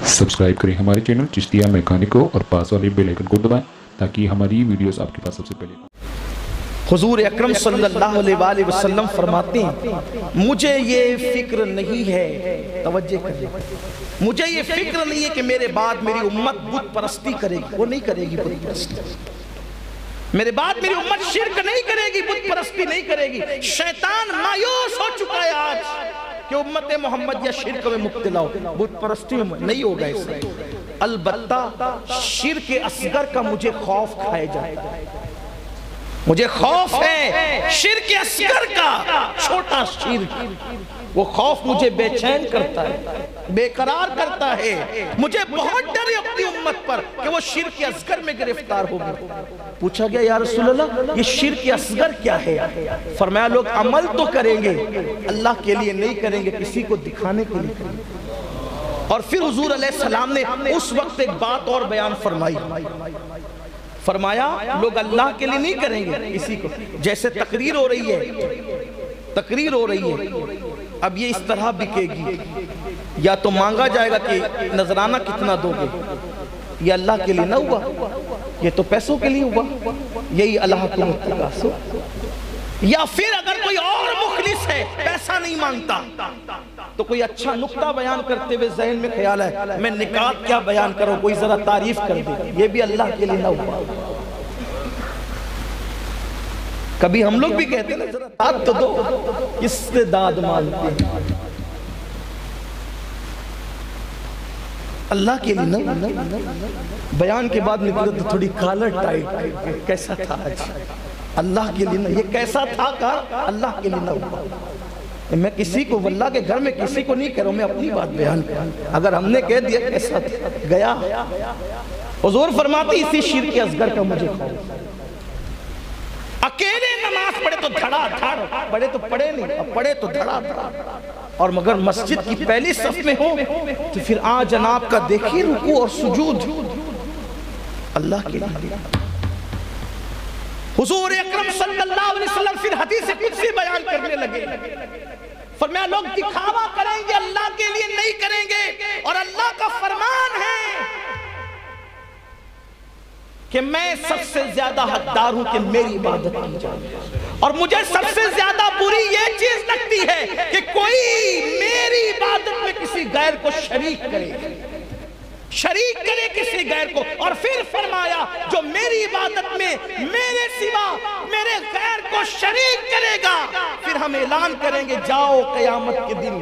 Subscribe करें हमारे channel Chishtiya mechanic को और पास वाले बेल आइकन को दबाएं ताकि हमारी वीडियोस आपके पास सबसे पहले। हुजूर अकरम सल्लल्लाहु अलैहि वसल्लम फरमाते हैं, मुझे ये फिक्र नहीं है, तवज्जो करें, मुझे ये फिक्र नहीं है कि मेरे बाद मेरी उम्मत बुत परस्ती करेगी। वो नहीं करेगी बुत परस्ती। मेरे बाद मेरी उम्मत शिर्क नहीं करेगी, बुत परस्ती नहीं करेगी। शैतान मायूस हो चुका है आज कि उम्मत मोहम्मद या शिर्क में मुब्तला हो, बुत परस्ती में नहीं होगा इससे। अलबत्ता शिर्क असगर का मुझे खौफ खाए जाएगा, मुझे खौफ है शिर्क असगर का, छोटा शिर्क, वो खौफ मुझे बेचैन करता है, बेकरार करता है। मुझे बहुत डर है अपनी उम्मत पर कि वो शिर्क असगर में गिरफ्तार होगी। पूछा गया या रसूल अल्लाह, ये शिर्क असगर क्या है? फरमाया लोग अमल तो करेंगे, अल्लाह के लिए नहीं करेंगे, किसी को दिखाने के लिए करेंगे। और फिर हुजूर अलैहि सलाम ने उस वक्त एक बात और बयान फरमाई, फरमाया लोग अल्लाह के लिए नहीं करेंगे किसी को। जैसे तकरीर हो रही है, तकरीर हो रही है, अब ये इस तरह बिकेगी, या तो मांगा जाएगा कि नजराना कितना दोगे, ये अल्लाह के लिए ना हुआ, ये तो पैसों के लिए हुआ, यही अल्लाह को मुत्तकासो। या फिर अगर कोई और मुखलिस है, पैसा नहीं मांगता, तो कोई अच्छा नुक्ता बयान करते हुए ज़हन में ख्याल है मैं निकात क्या बयान करूं, कोई जरा तारीफ कर दे, ये भी अल्लाह के लिए ना हुआ। कभी हम लोग भी कहते हैं ना जरा दाद तो दो, किससे दाद मांगते हैं? अल्लाह के लिए ना। बयान के बाद निकले तो थोड़ी कॉलर टाइट, कैसा था आज, अल्लाह के लिए ना। ये कैसा था का अल्लाह के लिए ना हुआ। मैं किसी को वल्लाह के घर में किसी को नहीं कह रहा हूं, मैं अपनी बात बयान कर, अगर हमने कह दिया कैसा गया। हुजूर फरमाती इसी शिर्क असगर का मुझे खौफ। अकेले नमाज पढ़े तो धड़ाधड़, पढ़े तो पढ़े नहीं, अब पढ़े तो धड़ाधड़, और मगर मस्जिद की पहली सफ में हो तो फिर आ जनाब का देखिए रुकू और सुजूद अल्लाह के लिए। हुजूर अकरम सल्लल्लाहु अलैहि वसल्लम फिर हदीस कुदसी बयान करने लगे, फरमाया लोग दिखावा करेंगे, अल्लाह के लिए नहीं करेंगे, और अल्लाह का फरमान है कि मैं सबसे ज्यादा हकदार हूं कि मेरी इबादत की जाए, और मुझे सबसे ज्यादा बुरी ये चीज लगती है कि कोई मेरी इबादत में किसी गैर को शरीक करे किसी गैर को। और फिर फरमाया जो मेरी इबादत में मेरे सिवा मेरे गैर को शरीक करेगा, फिर हम ऐलान करेंगे जाओ क़यामत के दिन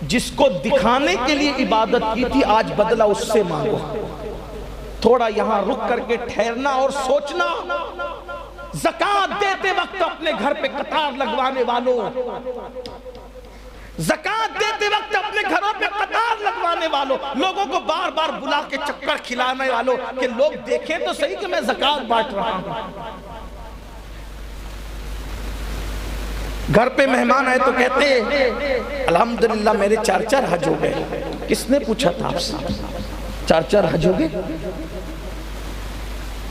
जिसको दिखाने के लिए इबादत की थी आज बदला उससे मांगो। थोड़ा यहां रुक करके ठहरना और सोचना। ज़कात देते वक्त अपने घर पे कतार लगवाने वालों, ज़कात देते वक्त अपने घरों पे कतार लगवाने वालों, लोगों को बार बार बुला के चक्कर खिलाने वालों कि लोग देखें तो सही कि मैं ज़कात बांट रहा हूं। घर पे मेहमान आए तो कहते अल्हम्दुलिल्लाह मेरे 4 हज हो गए। किसने पूछा था आपसे 4 हज हो गए?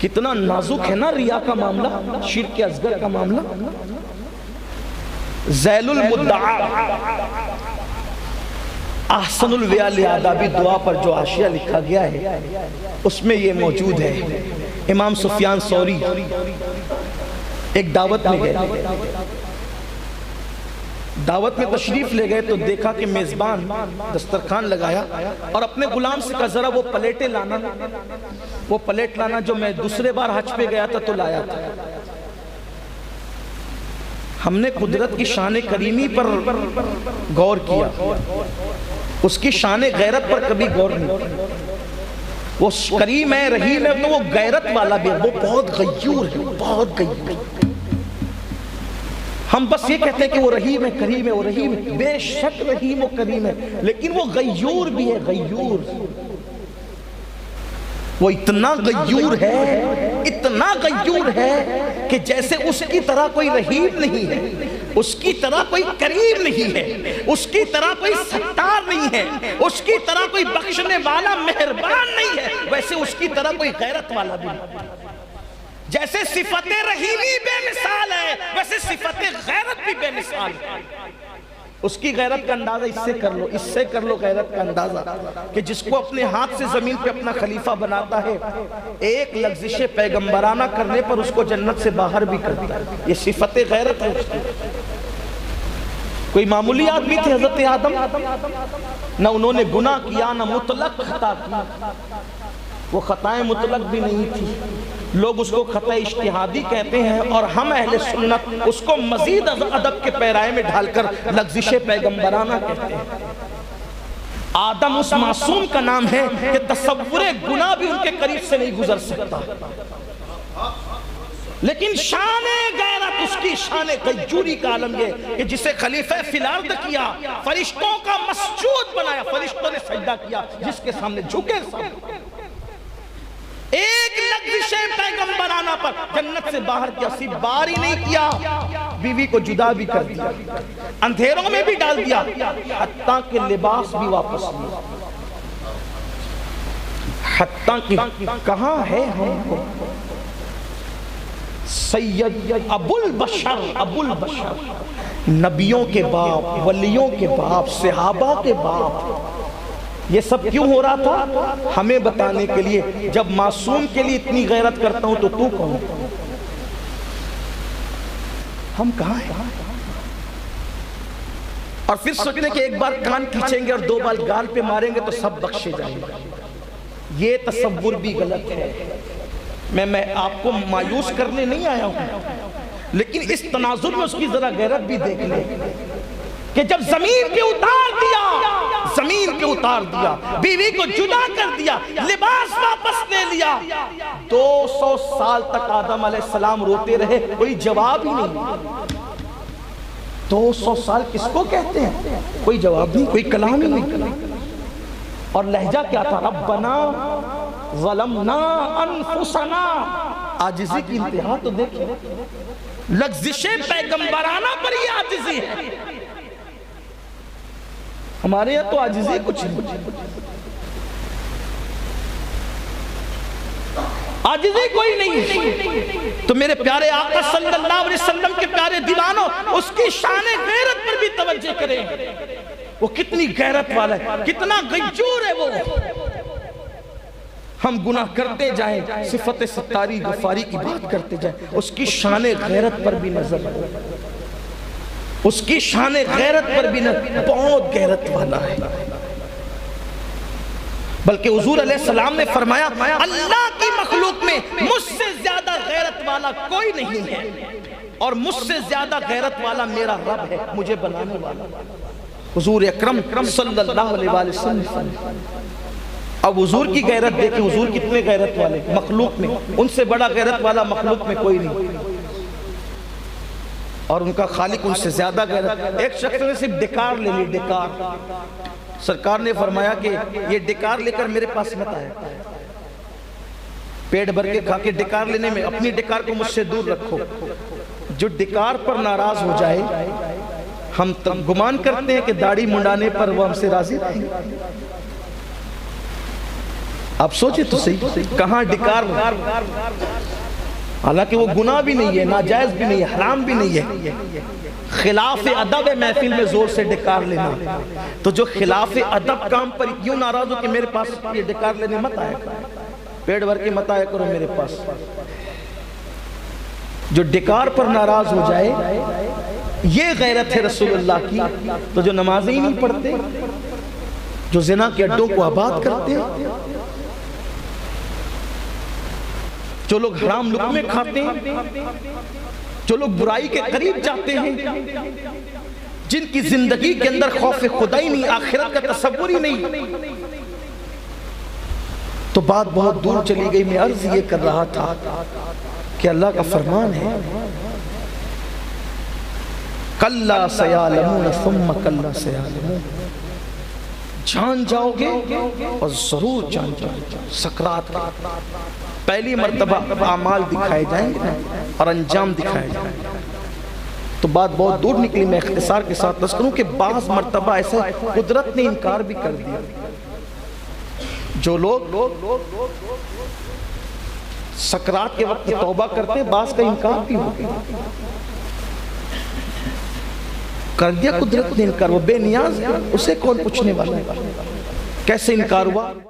कितना नाजुक है ना रिया का मामला, शिर्क असगर का मामला। ज़ैलुल मुद्दआ अहसनुल व्याल आदाबी दुआ पर जो आशिया लिखा गया है उसमें ये मौजूद है। इमाम सुफियान सौरी एक दावत में गए, दावत में तशरीफ ले गए तो देखा कि मेजबान दस्तरखान लगाया और अपने गुलाम से कहा जरा वो प्लेटें लाना, वो प्लेट लाना जो मैं दूसरे बार हज पे गया था तो लाया था। हमने कुदरत की शान करीमी पर गौर किया, उसकी शान गैरत पर कभी गौर नहीं किया। वो करीम है, रहीम है, तो वो गैरत वाला भी है, वो बहुत गयूर है, बहुत गयूर। हम बस ये कहते हैं कि वो रहीम है, करीम है, वो रहीम है, बेशक रहीम और करीम है, लेकिन वो गयूर भी है, गयूर। वो इतना गयूर है, इतना गयूर है कि जैसे उसकी तरह कोई रहीम नहीं है, उसकी तरह कोई करीम नहीं है, उसकी तरह कोई सत्तार नहीं है, उसकी तरह कोई बख्शने वाला मेहरबान नहीं है, वैसे उसकी तरह कोई गैरत वाला भी नहीं। जैसे सिफते रहीमी बेमिसाल है, वैसे सिफते गैरत भी बेमिसाल है। اس کی غیرت کا اندازہ اس سے کر لو، اس سے کر لو غیرت کا اندازہ کہ جس کو اپنے ہاتھ سے زمین پہ اپنا خلیفہ بناتا ہے، ایک لغزش پیغمبرانہ کرنے پر اس کو جنت سے باہر بھی کرتا ہے۔ یہ صفت غیرت ہے اس کی۔ کوئی معمولی آدمی تھے حضرت آدم، نہ انہوں نے گناہ کیا نہ مطلق خطا کی، وہ خطائیں مطلق بھی نہیں تھی، لوگ اس کو خطا اجتہادی کہتے ہیں، اور ہم اہل سنت اس کو مزید ادب کے پیرائے میں ڈھال کر لغزش پیغمبرانہ کہتے ہیں۔ آدم اس معصوم کا نام ہے کہ تصور گناہ بھی ان کے قریب سے نہیں گزر سکتا، لیکن شان غیرت اس کی شان غیوری کا عالم یہ کہ جسے خلیفہ فی الارض کیا، فرشتوں کا مسجود بنایا، فرشتوں نے سجدہ کیا، جس کے سامنے جھکے سب، ایک لغزش پیغمبرانہ پر جنت سے باہر کیا، صرف باہر ہی نہیں کیا، بیوی کو جدا بھی کر دیا، اندھیروں میں بھی ڈال دیا، حتیٰ کہ لباس بھی واپس لیا، حتیٰ کہ کہاں ہے ہم کو سید ابو البشر، نبیوں کے باپ، ولیوں کے باپ، صحابہ کے باپ، یہ سب کیوں ہو رہا تھا؟ ہمیں بتانے کے لیے، جب معصوم کے لیے اتنی غیرت کرتا ہوں تو تو کون؟ ہم کہاں ہیں؟ اور پھر سوچنے کہ ایک بار کان کھینچیں گے اور دو بار گال پہ ماریں گے تو سب بخشے جائیں گے، یہ تصور بھی غلط ہے۔ میں آپ کو مایوس کرنے نہیں آیا ہوں، لیکن اس تناظر میں اس کی ذرا غیرت بھی دیکھ لیں کہ جب زمین پہ اتار دیا، بیوی کو جدا کر دیا، لباس واپس لے لیا، 200 سال تک آدم علیہ السلام روتے رہے، کوئی جواب ہی نہیں۔ 200 سال کس کو کہتے ہیں؟ کوئی جواب نہیں، کوئی کلام ہی نہیں۔ اور لہجہ کیا تھا؟ ربنا ظلمنا انفسنا، عاجزی کی انتہا تو دیکھیں، لغزش پیغمبرانہ پر یہ عاجزی ہے۔ ہمارے یہاں تو عاجزی کچھ نہیں، عاجزی کوئی نہیں۔ تو میرے پیارے آقا صلی اللہ علیہ وسلم کے پیارے دیوانوں، اس کی شان غیرت پر بھی توجہ کریں، وہ کتنی غیرت والا ہے، کتنا غیور ہے وہ۔ ہم گناہ کرتے جائیں، صفت ستاری غفاری کی بات کرتے جائیں، اس کی شان غیرت پر بھی نظر ہے، اس کی شان غیرت پر بھی نظر، بہت غیرت والا ہے۔ بلکہ حضور علیہ السلام نے فرمایا، اللہ کی مخلوق میں مجھ سے زیادہ غیرت والا کوئی نہیں ہے، اور مجھ سے زیادہ غیرت والا میرا رب ہے، مجھے بنانے والا۔ حضور اکرم صلی اللہ علیہ وسلم، اب حضور کی غیرت دیکھیں، حضور کتنے غیرت والے مخلوق میں، ان سے بڑا غیرت والا مخلوق میں کوئی نہیں، اور ان کا خالق ان سے زیادہ غیرت۔ ایک شخص نے صرف ڈکار لے لی، ڈکار، سرکار نے فرمایا کہ یہ ڈکار لے کر میرے پاس مت آئے، پیٹ بھر کے کھا کے ڈکار لینے میں، اپنی ڈکار کو مجھ سے دور رکھو۔ جو ڈکار پر ناراض ہو جائے، ہم گمان کرتے ہیں کہ داڑھی منڈانے پر وہ ہم سے راضی رہیں گے۔ آپ سوچیں تو صحیح، کہاں ڈکار ہو، حالانکہ وہ گناہ بھی نہیں ہے، ناجائز بھی نہیں ہے، حرام بھی نہیں ہے، خلاف ادب ہے محفل میں زور سے ڈکار لینا۔ تو جو خلاف ادب کام پر کیوں ناراض ہو کہ میرے پاس یہ ڈکار لینے مت آیا کرو، پیٹ بھر کے مت آیا کرو میرے پاس۔ جو ڈکار پر ناراض ہو جائے، یہ غیرت ہے رسول اللہ کی۔ تو جو نمازیں ہی نہیں پڑھتے، جو زنا کے اڈوں کو آباد کرتے، جو لوگ حرام لقمے کھاتے ہیں، جو لوگ برائی کے قریب جاتے ہیں، جن کی زندگی کے اندر خوف خدا ہی نہیں، آخرت کا تصور ہی نہیں، تو بات بہت دور چلی گئی۔ میں عرض یہ کر رہا تھا کہ اللہ کا فرمان ہے، کَلَّا سَيَعْلَمُونَ ثُمَّ کَلَّا سَيَعْلَمُونَ، جان جاؤ گے اور ضرور جان جاؤ گے۔ سکرات پہلی مرتبہ اعمال دکھائے جائیں گے اور انجام دکھائے جائیں گے، تو بات بہت دور نکلی۔ میں اختصار کے ساتھ بس کروں کہ بعض مرتبہ ایسے قدرت نے انکار بھی کر دیا، جو لوگ سکرات کے وقت توبہ کرتے ہیں، بعض کا انکار بھی ہو گیا۔ کر دیا قدرت نے انکار، وہ بے نیاز ہے، اسے کون پوچھنے والا ہے؟ کیسے انکار ہوا؟